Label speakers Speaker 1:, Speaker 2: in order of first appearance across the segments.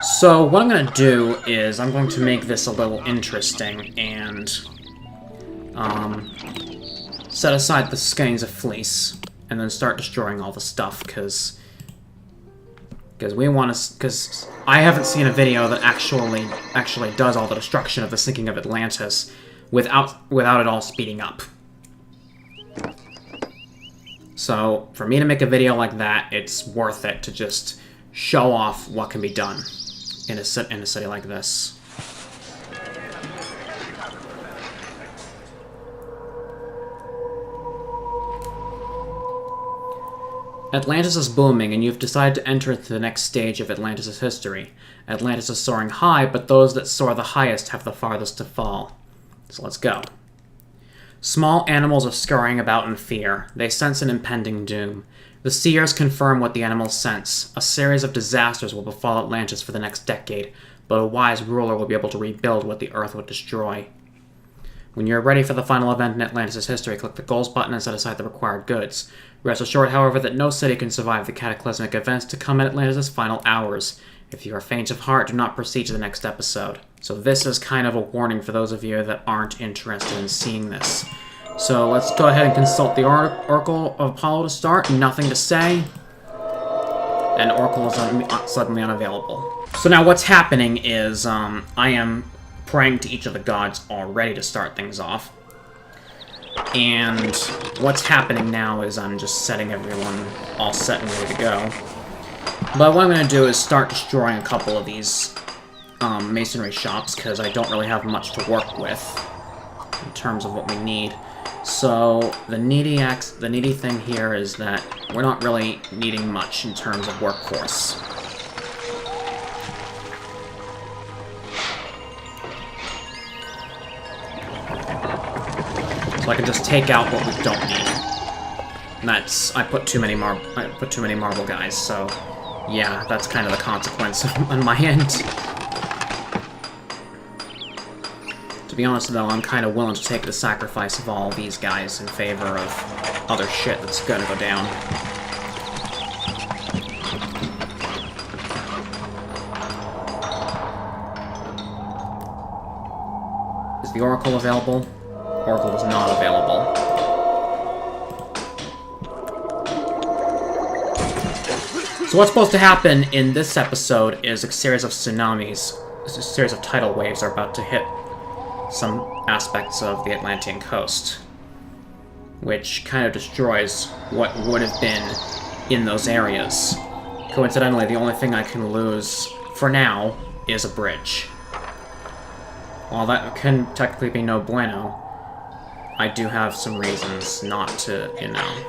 Speaker 1: So what I'm going to do is I'm going to make this a little interesting and set aside the skeins of fleece and then start destroying all the stuff because we want to, because I haven't seen a video that actually does all the destruction of the sinking of Atlantis without it all speeding up. So for me to make a video like that, it's worth it to just show off what can be done in a city like this. Atlantis is booming, and you've decided to enter into the next stage of Atlantis' history. Atlantis is soaring high, but those that soar the highest have the farthest to fall. So let's go. Small animals are scurrying about in fear. They sense an impending doom. The seers confirm what the animals sense. A series of disasters will befall Atlantis for the next decade, but a wise ruler will be able to rebuild what the Earth would destroy. When you're ready for the final event in Atlantis' history, click the Goals button and set aside the required goods. Rest assured, however, that no city can survive the cataclysmic events to come in Atlantis' final hours. If you are faint of heart, do not proceed to the next episode. So this is kind of a warning for those of you that aren't interested in seeing this. So let's go ahead and consult the Oracle of Apollo to start. Nothing to say. And Oracle is suddenly unavailable. So now what's happening is I am praying to each of the gods already to start things off. And what's happening now is I'm just setting everyone all set and ready to go. But what I'm going to do is start destroying a couple of these masonry shops, because I don't really have much to work with in terms of what we need. So the needy thing here is that we're not really needing much in terms of workforce. So I can just take out what we don't need. And that's, I put too many marble guys, so yeah, that's kind of the consequence on my end. To be honest though, I'm kind of willing to take the sacrifice of all these guys in favor of other shit that's gonna go down. Is the Oracle available? Oracle is not available. So what's supposed to happen in this episode is a series of tsunamis, a series of tidal waves are about to hit some aspects of the Atlantean coast, which kind of destroys what would have been in those areas. Coincidentally, the only thing I can lose for now is a bridge. While that can technically be no bueno, I do have some reasons not to, you know.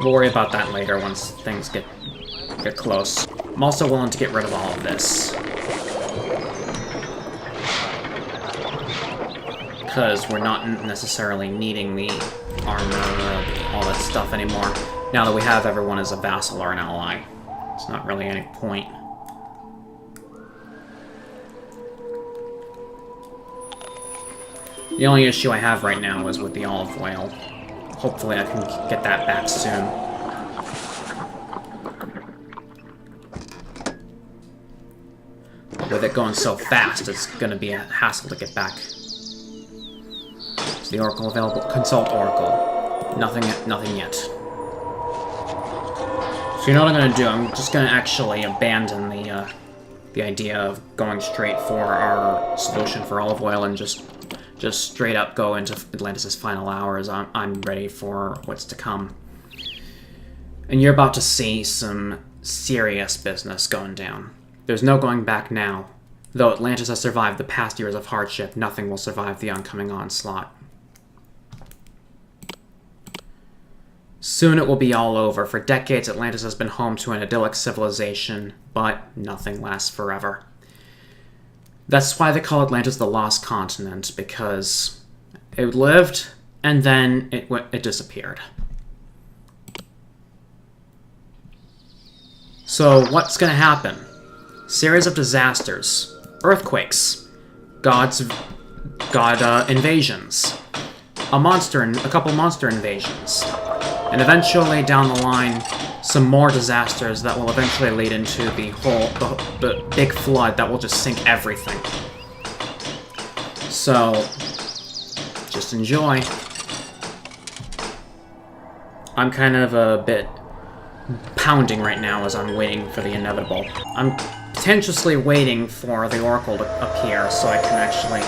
Speaker 1: We'll worry about that later once things get close. I'm also willing to get rid of all of this, because we're not necessarily needing the armor, all that stuff anymore. Now that we have everyone as a vassal or an ally, it's not really any point. The only issue I have right now is with the olive oil. Hopefully I can get that back soon. With it going so fast, it's going to be a hassle to get back. Is the Oracle available? Consult Oracle. Nothing yet. So you know what I'm going to do? I'm just going to actually abandon the idea of going straight for our solution for olive oil and just straight up go into Atlantis' final hours. I'm ready for what's to come. And you're about to see some serious business going down. There's no going back now. Though Atlantis has survived the past years of hardship, nothing will survive the oncoming onslaught. Soon it will be all over. For decades, Atlantis has been home to an idyllic civilization, but nothing lasts forever. That's why they call Atlantis the Lost Continent, because it lived, and then it disappeared. So what's going to happen? Series of disasters, earthquakes, god invasions, a couple monster invasions, and eventually down the line, some more disasters that will eventually lead into the big flood that will just sink everything. So, just enjoy. I'm kind of a bit pounding right now as I'm waiting for the inevitable. I'm potentiously waiting for the Oracle to appear so I can actually...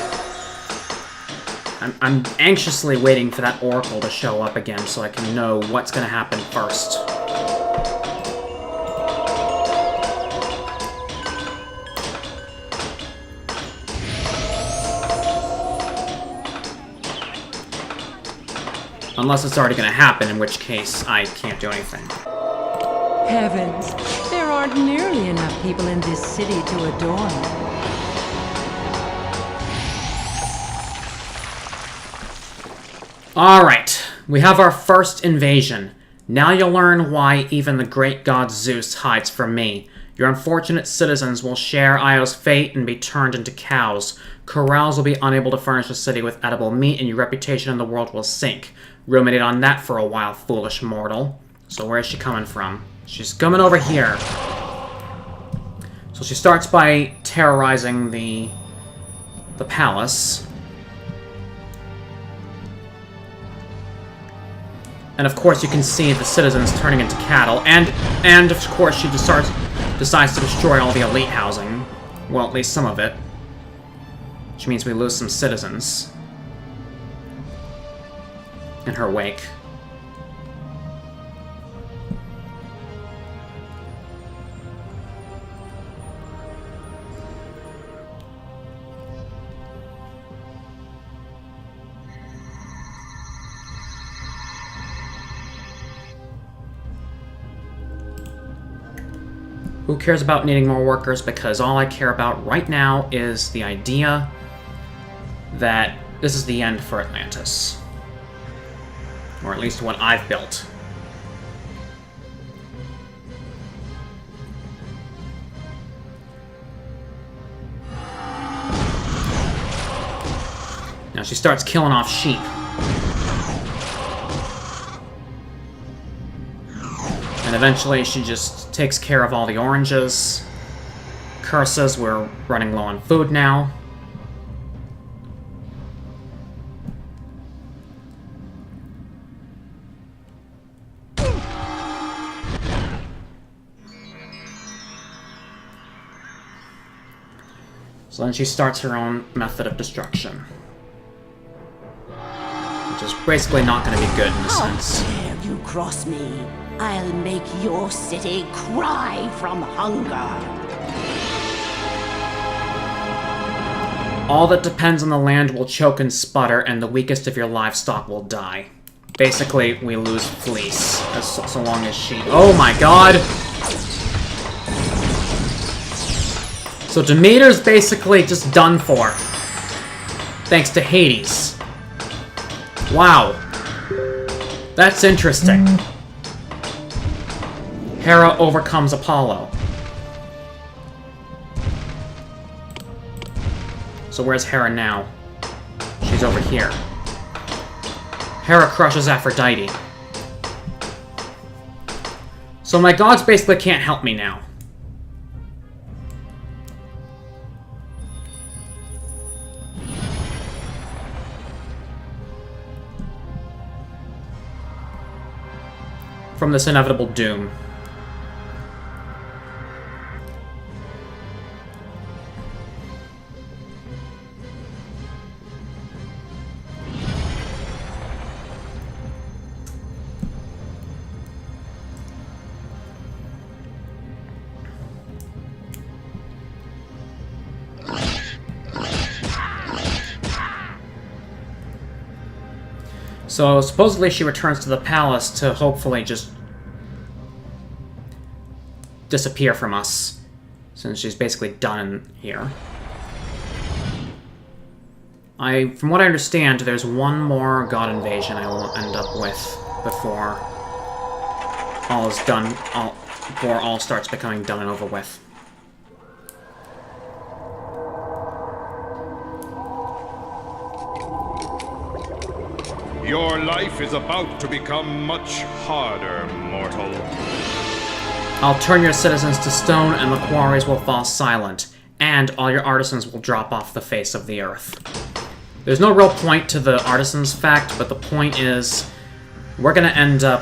Speaker 1: I'm anxiously waiting for that Oracle to show up again so I can know what's going to happen first. Unless it's already going to happen, in which case I can't do anything.
Speaker 2: Heavens, there aren't nearly enough people in this city to adorn.
Speaker 1: Alright, we have our first invasion. Now you'll learn why even the great god Zeus hides from me. Your unfortunate citizens will share Io's fate and be turned into cows. Corrals will be unable to furnish the city with edible meat, and your reputation in the world will sink. Ruminate on that for a while, foolish mortal. So where is she coming from? She's coming over here. So she starts by terrorizing the palace. And of course you can see the citizens turning into cattle, and of course she decides to destroy all the elite housing. Well, at least some of it. Which means we lose some citizens in her wake. Who cares about needing more workers? Because all I care about right now is the idea that this is the end for Atlantis. Or at least what I've built. Now she starts killing off sheep. And eventually she just takes care of all the oranges. Curses, we're running low on food now. So then she starts her own method of destruction. Which is basically not going to be good in a sense.
Speaker 3: How dare you cross me? I'll make your city cry from hunger.
Speaker 1: All that depends on the land will choke and sputter, and the weakest of your livestock will die. Basically, we lose fleece, so long as she... Oh my god! So Demeter's basically just done for. Thanks to Hades. Wow. That's interesting. Hera overcomes Apollo. So where's Hera now? She's over here. Hera crushes Aphrodite. So my gods basically can't help me now. From this inevitable doom. So, supposedly she returns to the palace to hopefully just disappear from us, since she's basically done here. From what I understand, there's one more god invasion I will end up with before all is done, before all starts becoming done and over with.
Speaker 4: Your life is about to become much harder, mortal.
Speaker 1: I'll turn your citizens to stone, and the quarries will fall silent, and all your artisans will drop off the face of the earth. There's no real point to the artisans fact, but the point is, we're gonna end up...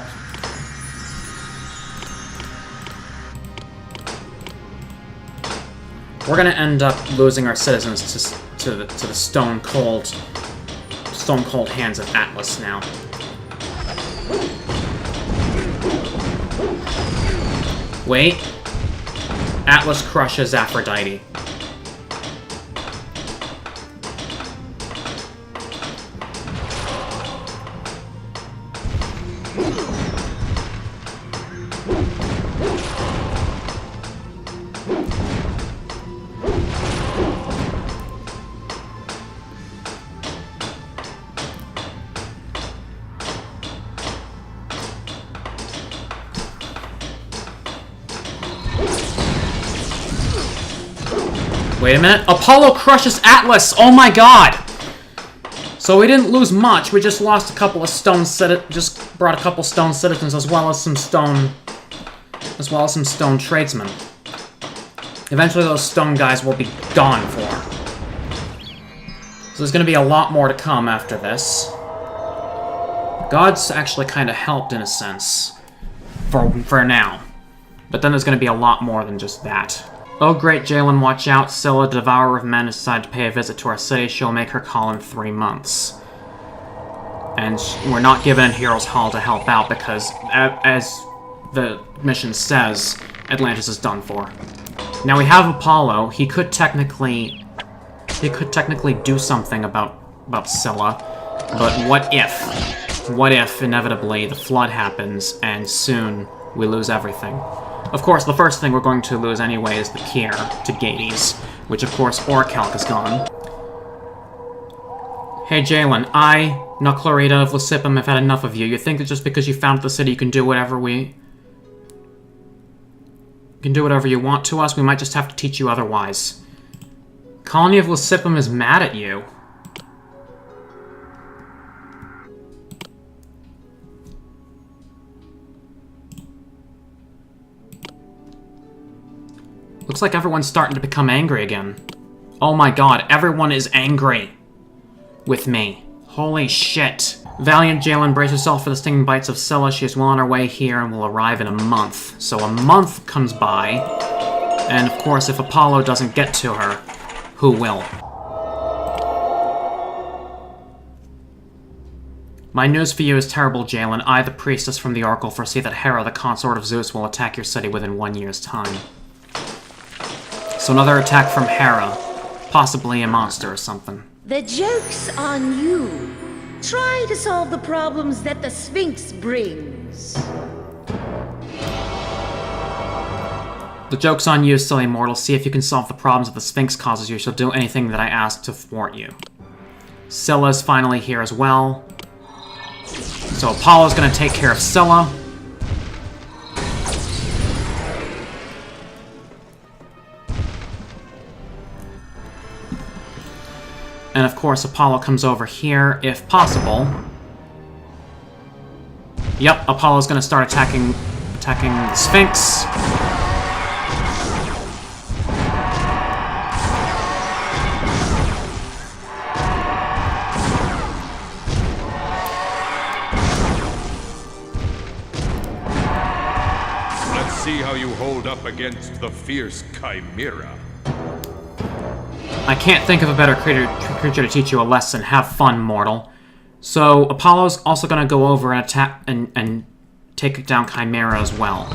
Speaker 1: We're gonna end up losing our citizens to the stone-cold hands of Atlas now. Wait. Atlas crushes Aphrodite. Wait a minute. Apollo crushes Atlas! Oh my god! So we didn't lose much. We just lost a couple of just brought a couple stone citizens as well as some stone tradesmen. Eventually those stone guys will be gone for. So there's gonna be a lot more to come after this. Gods actually kind of helped in a sense. For now. But then there's gonna be a lot more than just that. Oh great, Jalen, watch out. Scylla, Devourer of Men, has decided to pay a visit to our city. She'll make her call in 3 months. And we're not given a Heroes Hall to help out because, as the mission says, Atlantis is done for. Now we have Apollo. He could technically do something about Scylla. But what if? What if, inevitably, the flood happens and soon we lose everything? Of course, the first thing we're going to lose anyway is the Kier to Gades, which of course Orichalc is gone. Hey Jalen, I, Nuclearita of Lysipum, have had enough of you. You think that just because you founded the city you can do whatever you want to us? We might just have to teach you otherwise. Colony of Lysipum is mad at you. Looks like everyone's starting to become angry again. Oh my god, everyone is angry with me. Holy shit. Valiant Jalen, brace yourself for the stinging bites of Scylla. She is well on her way here and will arrive in a month. So a month comes by, and of course if Apollo doesn't get to her, who will? My news for you is terrible, Jalen. I, the priestess from the Oracle, foresee that Hera, the consort of Zeus, will attack your city within 1 year's time. So another attack from Hera. Possibly a monster or something.
Speaker 3: The joke's on you. Try to solve the problems that the Sphinx brings.
Speaker 1: The joke's on you, silly mortal. See if you can solve the problems that the Sphinx causes you. She'll do anything that I ask to thwart you. Scylla's finally here as well. So Apollo's gonna take care of Scylla. And of course, Apollo comes over here, if possible. Yep, Apollo's gonna start attacking the Sphinx.
Speaker 4: Let's see how you hold up against the fierce Chimera.
Speaker 1: I can't think of a better creature to teach you a lesson. Have fun, mortal. So Apollo's also gonna go over and attack and take down Chimera as well.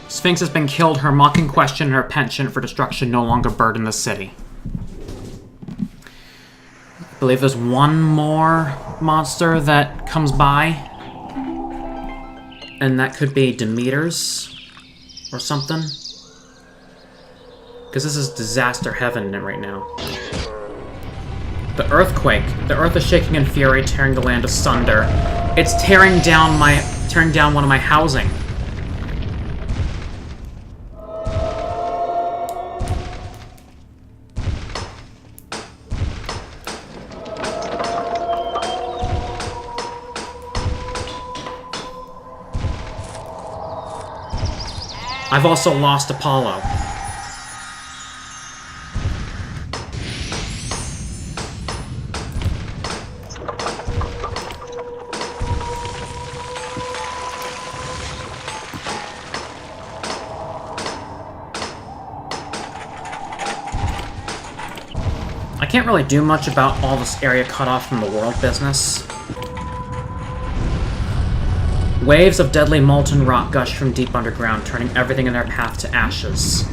Speaker 1: Sphinx has been killed. Her mocking question and her penchant for destruction no longer burden the city. I believe there's one more monster that comes by. And that could be Demeter's or something. Because this is disaster heaven right now. The earthquake. The earth is shaking in fury, tearing the land asunder. It's tearing down one of my housing. I've also lost Apollo. I can't really do much about all this area cut off from the world business. Waves of deadly molten rock gush from deep underground, turning everything in their path to ashes.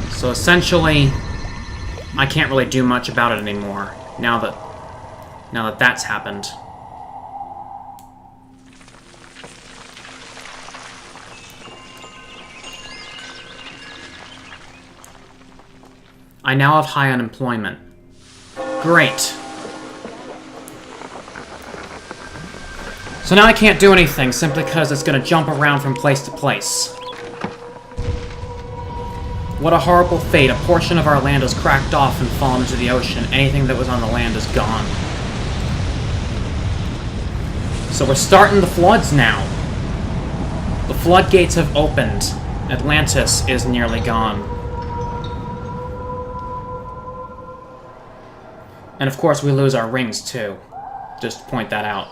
Speaker 1: So essentially, I can't really do much about it anymore, now that that's happened. I now have high unemployment. Great. So now I can't do anything, simply because it's going to jump around from place to place. What a horrible fate. A portion of our land has cracked off and fallen into the ocean. Anything that was on the land is gone. So we're starting the floods now. The floodgates have opened. Atlantis is nearly gone. And of course we lose our rings too. Just to point that out.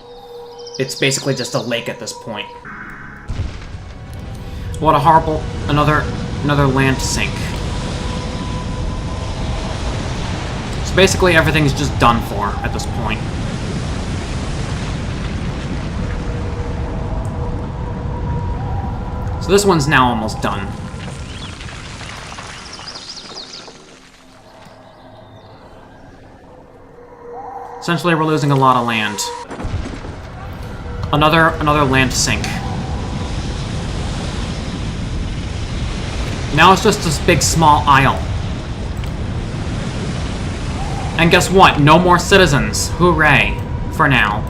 Speaker 1: It's basically just a lake at this point. What a horrible... Another land sink. So basically everything's just done for at this point. So this one's now almost done. Essentially we're losing a lot of land. Another land sink. Now it's just this big small isle. And guess what? No more citizens. Hooray. For now.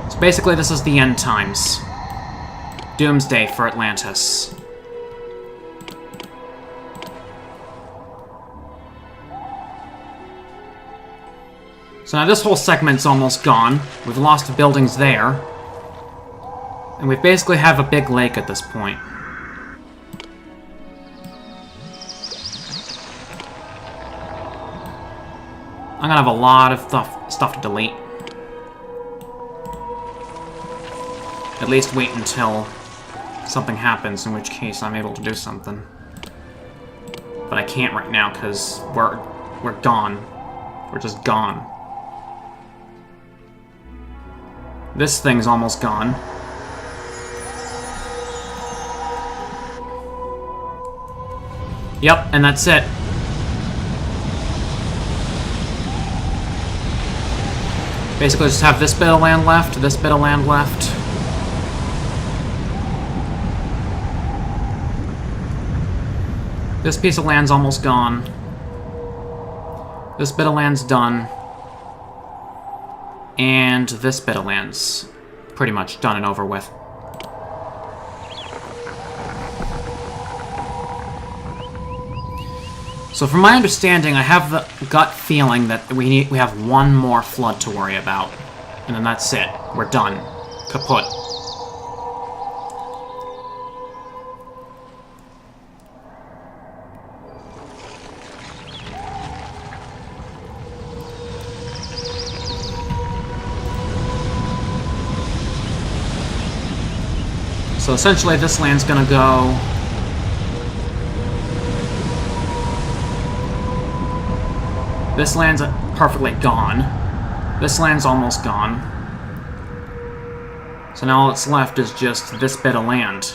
Speaker 1: So basically this is the end times. Doomsday for Atlantis. So now this whole segment's almost gone. We've lost buildings there. And we basically have a big lake at this point. I'm gonna have a lot of stuff to delete. At least wait until something happens, in which case I'm able to do something. But I can't right now, because we're gone. We're just gone. This thing's almost gone. Yep, and that's it. Basically just have this bit of land left, this bit of land left. This piece of land's almost gone. This bit of land's done. And this bit of land's pretty much done and over with. So from my understanding, I have the gut feeling that we have one more flood to worry about. And then that's it. We're done. Kaput. So essentially this land's gonna go... This land's perfectly gone. This land's almost gone. So now all that's left is just this bit of land.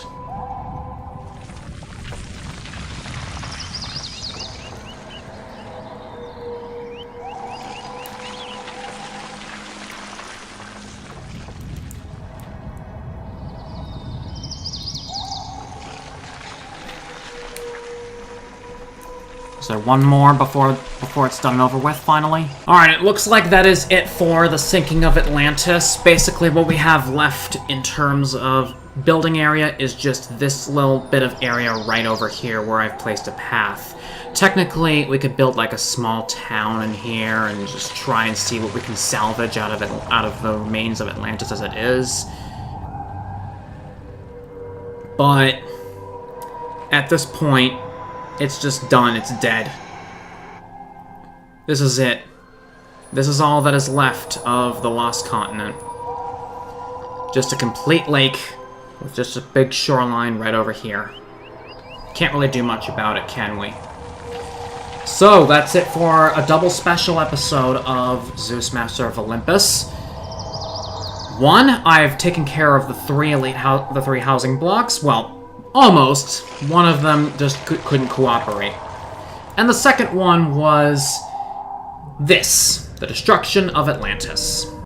Speaker 1: Is there one more before it's done and over with, finally? Alright, it looks like that is it for the sinking of Atlantis. Basically, what we have left in terms of building area is just this little bit of area right over here where I've placed a path. Technically, we could build like a small town in here and just try and see what we can salvage out of it, out of the remains of Atlantis as it is. But at this point, it's just done. It's dead. This is it. This is all that is left of the Lost Continent. Just a complete lake with just a big shoreline right over here. Can't really do much about it, can we? So, that's it for a double special episode of Zeus, Master of Olympus. One, I've taken care of the three housing blocks. Well, almost. One of them just couldn't cooperate. And the second one was this, the destruction of Atlantis.